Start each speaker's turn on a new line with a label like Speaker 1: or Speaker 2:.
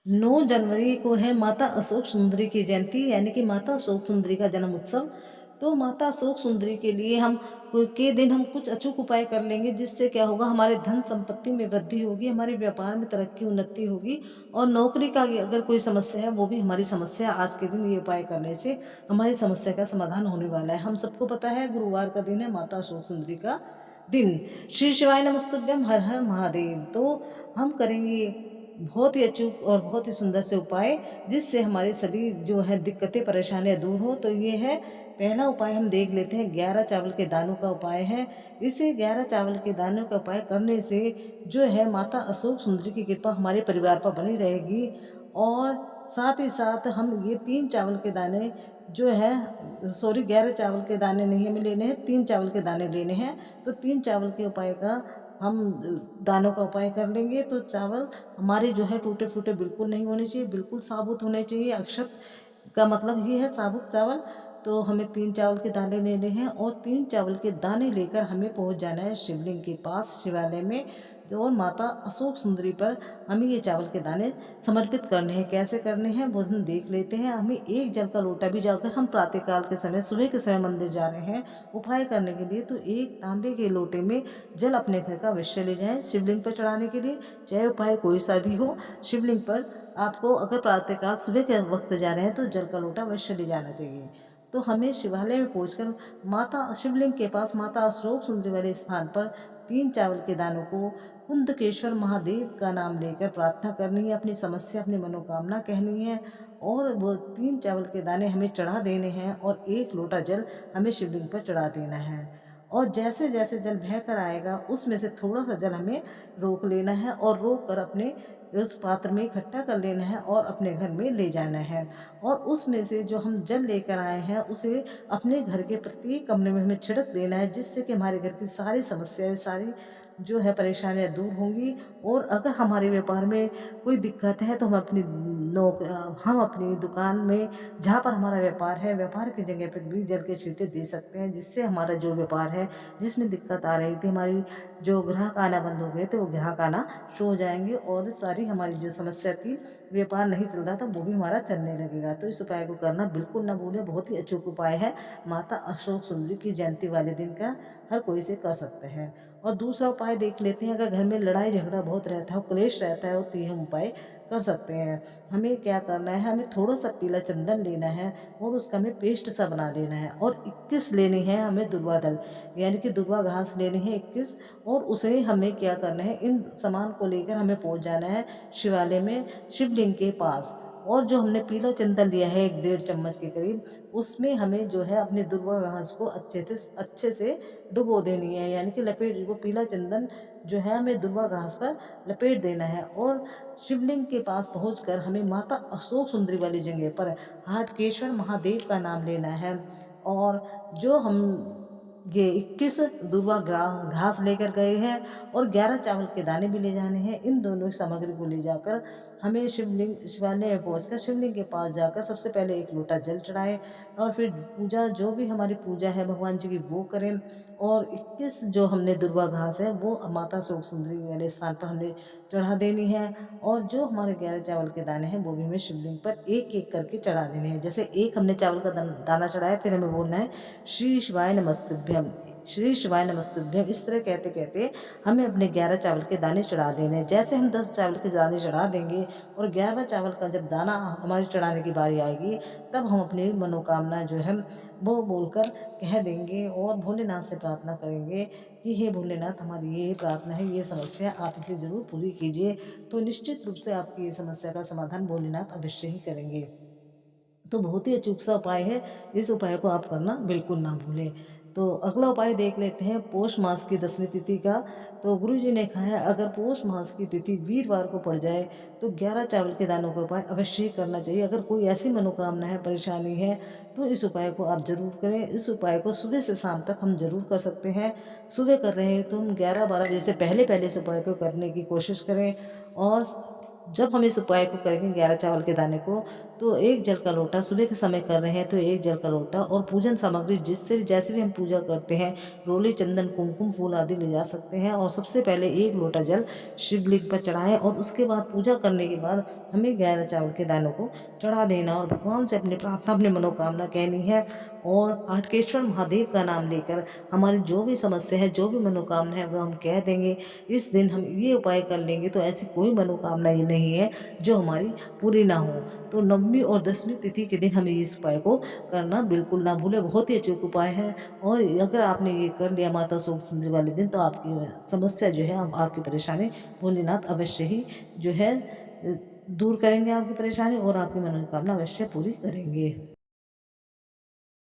Speaker 1: 9 जनवरी को है माता अशोक सुंदरी की जयंती, यानी कि माता अशोक सुंदरी का जन्म उत्सव। तो माता अशोक सुंदरी के लिए हम के दिन हम कुछ अचूक उपाय कर लेंगे, जिससे क्या होगा, हमारे धन संपत्ति में वृद्धि होगी, हमारे व्यापार में तरक्की उन्नति होगी, और नौकरी का अगर कोई समस्या है वो भी हमारी समस्या आज के दिन ये उपाय करने से हमारी समस्या का समाधान होने वाला है। हम सबको पता है गुरुवार का दिन है, माता अशोक सुंदरी का दिन। श्री शिवाय नमस्तुभ्यम, हर हर महादेव। तो हम करेंगे बहुत ही अचूक और बहुत ही सुंदर से उपाय, जिससे हमारी सभी जो है दिक्कतें परेशानियां दूर हो। तो ये है पहला उपाय, हम देख लेते हैं 11 चावल के दानों का उपाय है। इसे 11 चावल के दानों का उपाय करने से जो है माता अशोक सुंदरी की कृपा हमारे परिवार पर बनी रहेगी। और साथ ही साथ हम ये 3 चावल के दाने जो है, सॉरी 11 चावल के दाने नहीं हमें लेने हैं, 3 चावल के दाने लेने हैं। तो 3 चावल के उपाय का हम दानों का उपाय कर लेंगे। तो चावल हमारे जो है टूटे फूटे बिल्कुल नहीं होने चाहिए, बिल्कुल साबुत होने चाहिए। अक्षत का मतलब ये है साबुत चावल। तो हमें 3 चावल के दाने लेने हैं, और 3 चावल के दाने लेकर हमें पहुंच जाना है शिवलिंग के पास, शिवालय में। और माता अशोक सुंदरी पर हमें ये चावल के दाने समर्पित करने हैं। कैसे करने हैं वो हम देख लेते हैं। हमें एक जल का लोटा भी, जाकर हम प्रातःकाल के समय, सुबह के समय मंदिर जा रहे हैं उपाय करने के लिए, तो एक तांबे के लोटे में जल अपने घर का अवश्य ले जाएं शिवलिंग पर चढ़ाने के लिए। चाहे उपाय कोई सा भी हो, शिवलिंग पर आपको अगर प्रातःकाल सुबह के वक्त जा रहे हैं तो जल का लोटा अवश्य ले जाना चाहिए। तो हमें शिवालय में पहुंचकर माता शिवलिंग के पास माता अशोक सुंदरी वाले स्थान पर 3 चावल के दानों को कुंदकेश्वर महादेव का नाम लेकर प्रार्थना करनी है, अपनी समस्या अपनी मनोकामना कहनी है, और वो 3 चावल के दाने हमें चढ़ा देने हैं, और 1 लोटा जल हमें शिवलिंग पर चढ़ा देना है। और जैसे जैसे जल बहकर आएगा उसमें से थोड़ा सा जल हमें रोक लेना है, और रोक कर अपने उस पात्र में इकट्ठा कर लेना है और अपने घर में ले जाना है। और उसमें से जो हम जल लेकर आए हैं उसे अपने घर के प्रत्येक कमरे में हमें छिड़क देना है, जिससे कि हमारे घर की सारी समस्याएं, सारी जो है परेशानियां दूर होंगी। और अगर हमारे व्यापार में कोई दिक्कत है तो हम अपनी दुकान में, जहाँ पर हमारा व्यापार है, व्यापार की जगह पर भी जल के छींटे दे सकते हैं, जिससे हमारा जो व्यापार है, जिसमें दिक्कत आ रही थी, हमारी जो ग्राहक आना बंद हो गए थे वो ग्राहक आना शुरू हो जाएंगे, और सारी हमारी जो समस्या थी, व्यापार नहीं चल रहा था, वो भी हमारा चलने लगेगा। तो इस उपाय को करना बिल्कुल ना भूलें, बहुत ही अचूक उपाय है, माता अशोक सुंदरी की जयंती वाले दिन का हर कोई से कर सकते हैं। और दूसरा उपाय देख लेते हैं, अगर घर में लड़ाई झगड़ा बहुत रहता है, क्लेश रहता है, तो ये हम उपाय कर सकते हैं। हमें क्या करना है, हमें थोड़ा सा पीला चंदन लेना है, और उसका हमें पेस्ट सा बना लेना है, और 21 लेनी है हमें दुर्वा दल, यानी कि दुर्वा घास लेनी है 21। और उसे हमें क्या करना है, इन सामान को लेकर हमें पहुंच जाना है शिवालय में, शिवलिंग के पास। और जो हमने पीला चंदन लिया है 1 1.5 चम्मच के करीब, उसमें हमें जो है अपने दुर्वा घास को अच्छे से डुबो देनी है, यानी कि लपेट, वो पीला चंदन जो है हमें दुर्वा घास पर लपेट देना है। और शिवलिंग के पास पहुंचकर हमें माता अशोक सुंदरी वाली जगह पर हाटकेश्वर महादेव का नाम लेना है। और जो हम ये 21 घास लेकर गए हैं, और 11 चावल के दाने भी ले जाने हैं, इन दोनों सामग्री को ले जाकर हमें शिवालय में पहुंचकर शिवलिंग के पास जाकर सबसे पहले 1 लोटा जल चढ़ाएं, और फिर पूजा, जो भी हमारी पूजा है भगवान जी की, वो करें। और 21 जो हमने दुर्वा घास है वो माता शोक सुंदरी वाले स्थान पर हमने चढ़ा देनी है। और जो हमारे 11 चावल के दाने हैं वो भी हमें शिवलिंग पर एक एक करके चढ़ा देने हैं। जैसे एक हमने चावल का दाना चढ़ाया, फिर हमें बोलना है श्री शिवाय नमस्तुभ्यम, श्री शिवाय नमस्तुभ्यम। इस तरह कहते कहते हमें अपने 11 चावल के दाने चढ़ा देने हैं। जैसे हम 10 चावल के दाने चढ़ा देंगे, और 11वां चावल का जब दाना हमारी चढ़ाने की बारी आएगी, तब हम अपनी मनोकामना जो है वो बोलकर कह देंगे, और भोलेनाथ से प्रार्थना करेंगे कि हे भोलेनाथ, हमारी ये प्रार्थना है, ये समस्या आप इसे ज़रूर पूरी कीजिए। तो निश्चित रूप से आपकी ये समस्या का समाधान भोलेनाथ अवश्य ही करेंगे। तो बहुत ही अचूक सा उपाय है, इस उपाय को आप करना बिल्कुल ना भूलें। तो अगला उपाय देख लेते हैं पौष मास की 10वीं तिथि का। तो गुरु जी ने कहा है, अगर पौष मास की तिथि वीरवार को पड़ जाए तो 11 चावल के दानों का उपाय अवश्य ही करना चाहिए। अगर कोई ऐसी मनोकामना है, परेशानी है, तो इस उपाय को आप जरूर करें। इस उपाय को सुबह से शाम तक हम जरूर कर सकते हैं। सुबह कर रहे हैं तो हम 11 12 बजे से पहले पहले इस उपाय को करने की कोशिश करें। और जब हम इस उपाय को करेंगे 11 चावल के दाने को, तो 1 जल का लोटा सुबह के समय कर रहे हैं तो 1 जल का लोटा और पूजन सामग्री जिससे जैसे भी हम पूजा करते हैं, रोली, चंदन, कुमकुम, फूल आदि ले जा सकते हैं और सबसे पहले 1 लोटा जल शिवलिंग पर चढ़ाएँ और उसके बाद पूजा करने के बाद हमें 11 चावल के दानों को चढ़ा देना और भगवान से अपनी प्रार्थना, अपनी मनोकामना कहनी है और हाटकेश्वर महादेव का नाम लेकर हमारी जो भी समस्या है, जो भी मनोकामना है, वो हम कह देंगे। इस दिन हम ये उपाय कर लेंगे तो ऐसी कोई मनोकामना ही नहीं है जो हमारी पूरी ना हो। तो नवमी और दसवीं तिथि के दिन हमें इस उपाय को करना बिल्कुल ना भूलें, बहुत ही अचूक उपाय है और अगर आपने ये कर लिया माता शोक सुंदरी वाले दिन तो आपकी समस्या जो है, आपकी परेशानी भोलेनाथ अवश्य ही जो है दूर करेंगे आपकी परेशानी और आपकी मनोकामना अवश्य पूरी करेंगे।